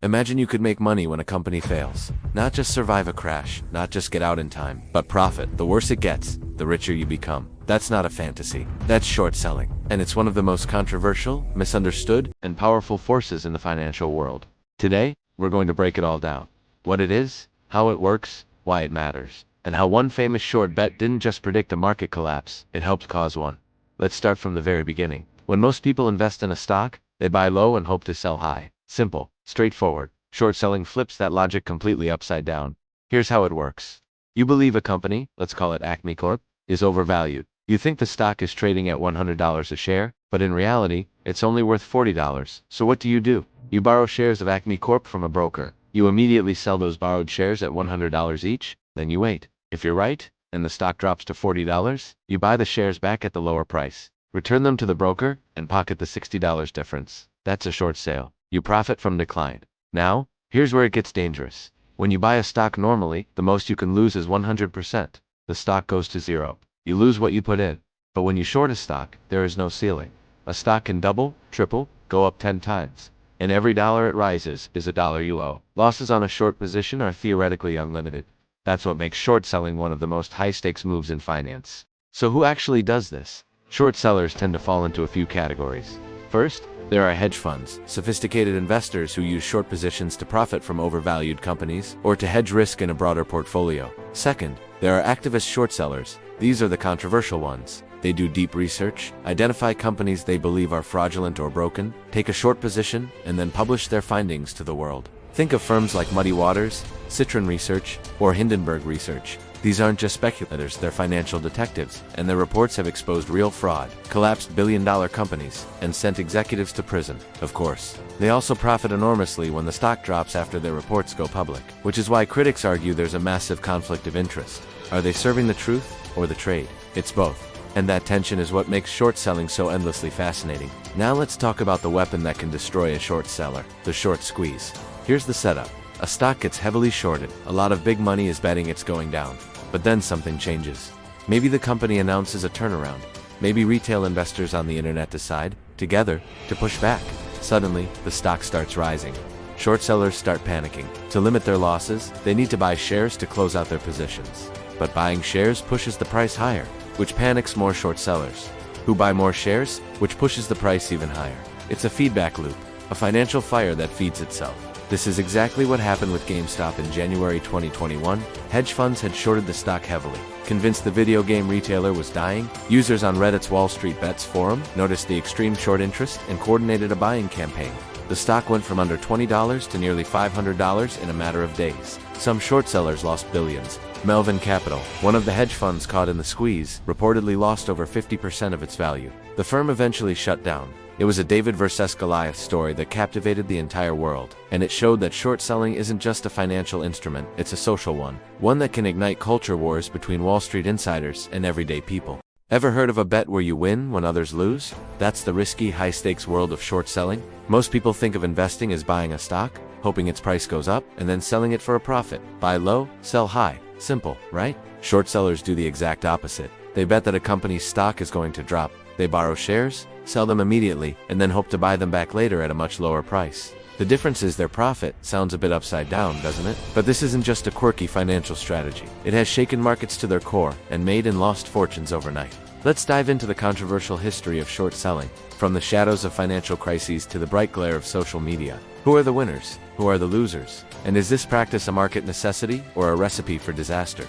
Imagine you could make money when a company fails. Not just survive a crash, not just get out in time, but profit. The worse it gets, the richer you become. That's not a fantasy. That's short selling. And it's one of the most controversial, misunderstood, and powerful forces in the financial world. Today, we're going to break it all down. What it is, how it works, why it matters, and how one famous short bet didn't just predict a market collapse, it helped cause one. Let's start from the very beginning. When most people invest in a stock, they buy low and hope to sell high. Simple, straightforward. Short selling flips that logic completely upside down. Here's how it works. You believe a company, let's call it Acme Corp, is overvalued. You think the stock is trading at $100 a share, but in reality, it's only worth $40. So what do? You borrow shares of Acme Corp from a broker. You immediately sell those borrowed shares at $100 each, then you wait. If you're right, and the stock drops to $40, you buy the shares back at the lower price, return them to the broker, and pocket the $60 difference. That's a short sale. You profit from decline. Now, here's where it gets dangerous. When you buy a stock normally, the most you can lose is 100%. The stock goes to zero. You lose what you put in. But when you short a stock, there is no ceiling. A stock can double, triple, go up 10 times. And every dollar it rises is a dollar you owe. Losses on a short position are theoretically unlimited. That's what makes short selling one of the most high-stakes moves in finance. So who actually does this? Short sellers tend to fall into a few categories. First, there are hedge funds, sophisticated investors who use short positions to profit from overvalued companies or to hedge risk in a broader portfolio. Second, there are activist short sellers. These are the controversial ones. They do deep research, identify companies they believe are fraudulent or broken, take a short position, and then publish their findings to the world. Think of firms like Muddy Waters, Citron Research, or Hindenburg Research. These aren't just speculators, they're financial detectives, and their reports have exposed real fraud, collapsed billion-dollar companies, and sent executives to prison. Of course, they also profit enormously when the stock drops after their reports go public, which is why critics argue there's a massive conflict of interest. Are they serving the truth or the trade? It's both. And that tension is what makes short selling so endlessly fascinating. Now let's talk about the weapon that can destroy a short seller, the short squeeze. Here's the setup. A stock gets heavily shorted, a lot of big money is betting it's going down. But then something changes. Maybe the company announces a turnaround. Maybe retail investors on the internet decide, together, to push back. Suddenly, the stock starts rising. Short sellers start panicking. To limit their losses, they need to buy shares to close out their positions. But buying shares pushes the price higher, which panics more short sellers, who buy more shares, which pushes the price even higher. It's a feedback loop, a financial fire that feeds itself. This is exactly what happened with GameStop in January 2021. Hedge funds had shorted the stock heavily. Convinced the video game retailer was dying, users on Reddit's Wall Street Bets forum noticed the extreme short interest and coordinated a buying campaign. The stock went from under $20 to nearly $500 in a matter of days. Some short sellers lost billions. Melvin Capital, one of the hedge funds caught in the squeeze, reportedly lost over 50% of its value. The firm eventually shut down. It was a David versus Goliath story that captivated the entire world, and it showed that short selling isn't just a financial instrument, it's a social one that can ignite culture wars between Wall Street insiders and everyday people. Ever heard of a bet where you win when others lose? That's the risky, high-stakes world of short selling. Most people think of investing as buying a stock, hoping its price goes up, and then selling it for a profit. Buy low, sell high. Simple, right? Short sellers do the exact opposite. They bet that a company's stock is going to drop. They borrow shares, sell them immediately, and then hope to buy them back later at a much lower price. The difference is their profit. Sounds a bit upside down, doesn't it? But this isn't just a quirky financial strategy. It has shaken markets to their core and made and lost fortunes overnight. Let's dive into the controversial history of short selling, from the shadows of financial crises to the bright glare of social media. Who are the winners? Who are the losers? And is this practice a market necessity or a recipe for disaster?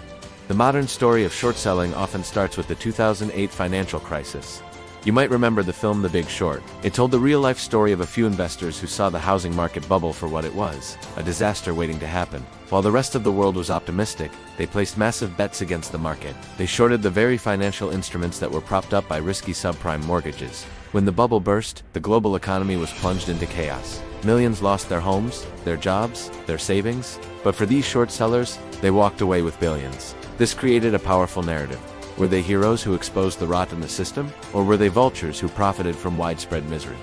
The modern story of short selling often starts with the 2008 financial crisis. You might remember the film The Big Short. It told the real-life story of a few investors who saw the housing market bubble for what it was, a disaster waiting to happen. While the rest of the world was optimistic, they placed massive bets against the market. They shorted the very financial instruments that were propped up by risky subprime mortgages. When the bubble burst, the global economy was plunged into chaos. Millions lost their homes, their jobs, their savings. But for these short sellers, they walked away with billions. This created a powerful narrative. Were they heroes who exposed the rot in the system, or were they vultures who profited from widespread misery?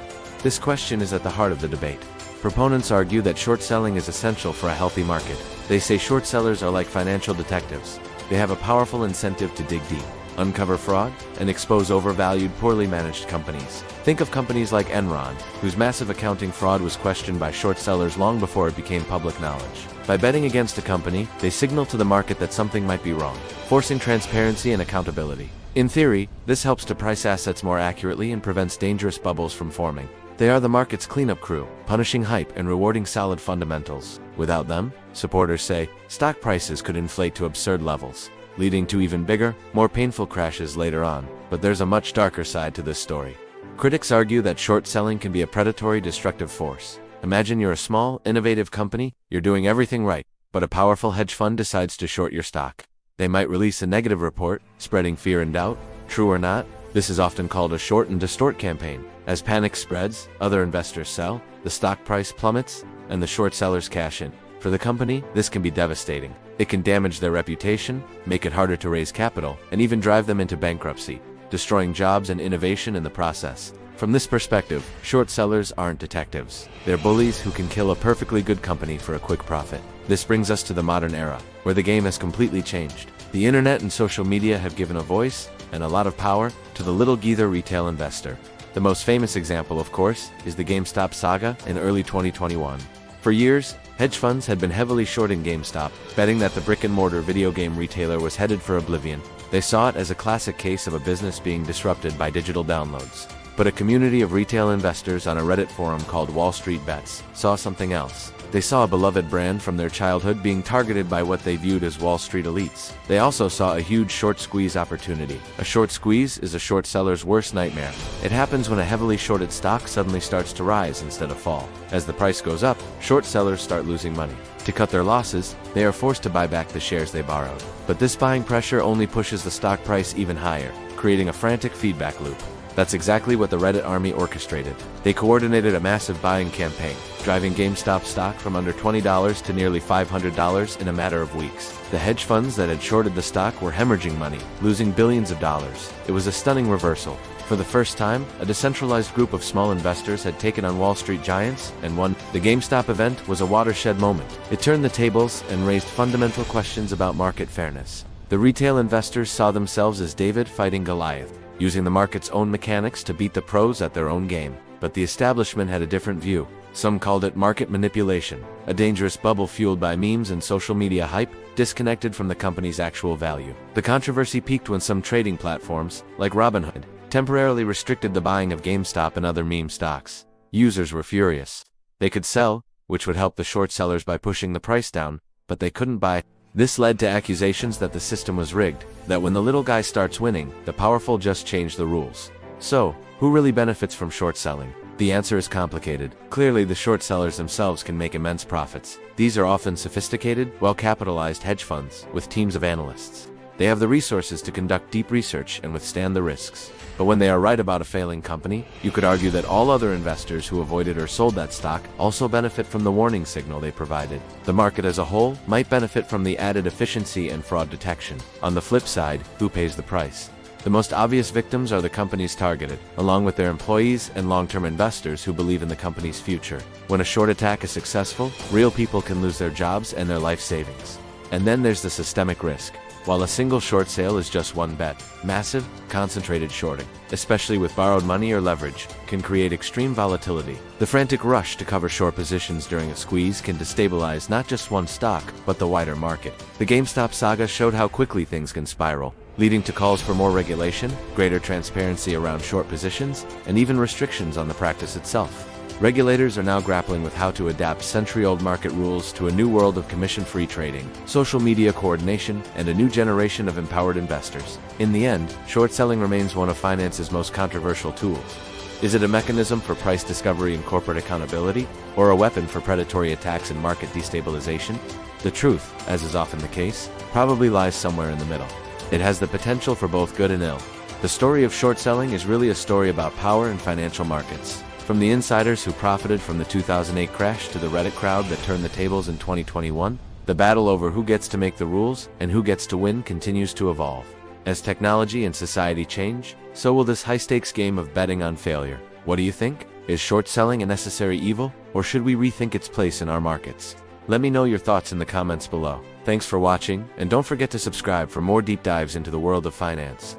This question is at the heart of the debate. Proponents argue that short selling is essential for a healthy market. They say short sellers are like financial detectives. They have a powerful incentive to dig deep. uncover fraud, and expose overvalued, poorly managed companies. Think of companies like Enron, whose massive accounting fraud was questioned by short sellers long before it became public knowledge. By betting against a company, they signal to the market that something might be wrong, forcing transparency and accountability. In theory, this helps to price assets more accurately and prevents dangerous bubbles from forming. They are the market's cleanup crew, punishing hype and rewarding solid fundamentals. Without them, supporters say, stock prices could inflate to absurd levels, leading to even bigger, more painful crashes later on. But there's a much darker side to this story. Critics argue that short selling can be a predatory, destructive force. Imagine you're a small, innovative company, you're doing everything right, but a powerful hedge fund decides to short your stock. They might release a negative report, spreading fear and doubt. True or not, this is often called a short and distort campaign. As panic spreads, other investors sell, the stock price plummets, and the short sellers cash in. For the company, this can be devastating. It can damage their reputation, make it harder to raise capital, and even drive them into bankruptcy, destroying jobs and innovation in the process. From this perspective, short sellers aren't detectives. They're bullies who can kill a perfectly good company for a quick profit. This brings us to the modern era, where the game has completely changed. The internet and social media have given a voice, and a lot of power, to the little geezer retail investor. The most famous example, of course, is the GameStop saga in early 2021. For years, hedge funds had been heavily shorting GameStop, betting that the brick-and-mortar video game retailer was headed for oblivion. They saw it as a classic case of a business being disrupted by digital downloads. But a community of retail investors on a Reddit forum called Wall Street Bets saw something else. They saw a beloved brand from their childhood being targeted by what they viewed as Wall Street elites. They also saw a huge short squeeze opportunity. A short squeeze is a short seller's worst nightmare. It happens when a heavily shorted stock suddenly starts to rise instead of fall. As the price goes up, short sellers start losing money. To cut their losses, they are forced to buy back the shares they borrowed. But this buying pressure only pushes the stock price even higher, creating a frantic feedback loop. That's exactly what the Reddit army orchestrated. They coordinated a massive buying campaign, driving GameStop stock from under $20 to nearly $500 in a matter of weeks. The hedge funds that had shorted the stock were hemorrhaging money, losing billions of dollars. It was a stunning reversal. For the first time, a decentralized group of small investors had taken on Wall Street giants and won. The GameStop event was a watershed moment. It turned the tables and raised fundamental questions about market fairness. The retail investors saw themselves as David fighting Goliath, using the market's own mechanics to beat the pros at their own game. But the establishment had a different view. Some called it market manipulation, a dangerous bubble fueled by memes and social media hype, disconnected from the company's actual value. The controversy peaked when some trading platforms, like Robinhood, temporarily restricted the buying of GameStop and other meme stocks. Users were furious. They could sell, which would help the short sellers by pushing the price down, but they couldn't buy. This led to accusations that the system was rigged, that when the little guy starts winning, the powerful just change the rules. So, who really benefits from short selling? The answer is complicated. Clearly, the short sellers themselves can make immense profits. These are often sophisticated, well-capitalized hedge funds with teams of analysts. They have the resources to conduct deep research and withstand the risks. But when they are right about a failing company, you could argue that all other investors who avoided or sold that stock also benefit from the warning signal they provided. The market as a whole might benefit from the added efficiency and fraud detection. On the flip side, who pays the price? The most obvious victims are the companies targeted, along with their employees and long-term investors who believe in the company's future. When a short attack is successful, real people can lose their jobs and their life savings. And then there's the systemic risk. While a single short sale is just one bet, massive, concentrated shorting, especially with borrowed money or leverage, can create extreme volatility. The frantic rush to cover short positions during a squeeze can destabilize not just one stock, but the wider market. The GameStop saga showed how quickly things can spiral, leading to calls for more regulation, greater transparency around short positions, and even restrictions on the practice itself. Regulators are now grappling with how to adapt century-old market rules to a new world of commission-free trading, social media coordination, and a new generation of empowered investors. In the end, short selling remains one of finance's most controversial tools. Is it a mechanism for price discovery and corporate accountability, or a weapon for predatory attacks and market destabilization? The truth, as is often the case, probably lies somewhere in the middle. It has the potential for both good and ill. The story of short selling is really a story about power and financial markets. From the insiders who profited from the 2008 crash to the Reddit crowd that turned the tables in 2021, the battle over who gets to make the rules and who gets to win continues to evolve. As technology and society change, so will this high-stakes game of betting on failure. What do you think? Is short selling a necessary evil, or should we rethink its place in our markets? Let me know your thoughts in the comments below. Thanks for watching, and don't forget to subscribe for more deep dives into the world of finance.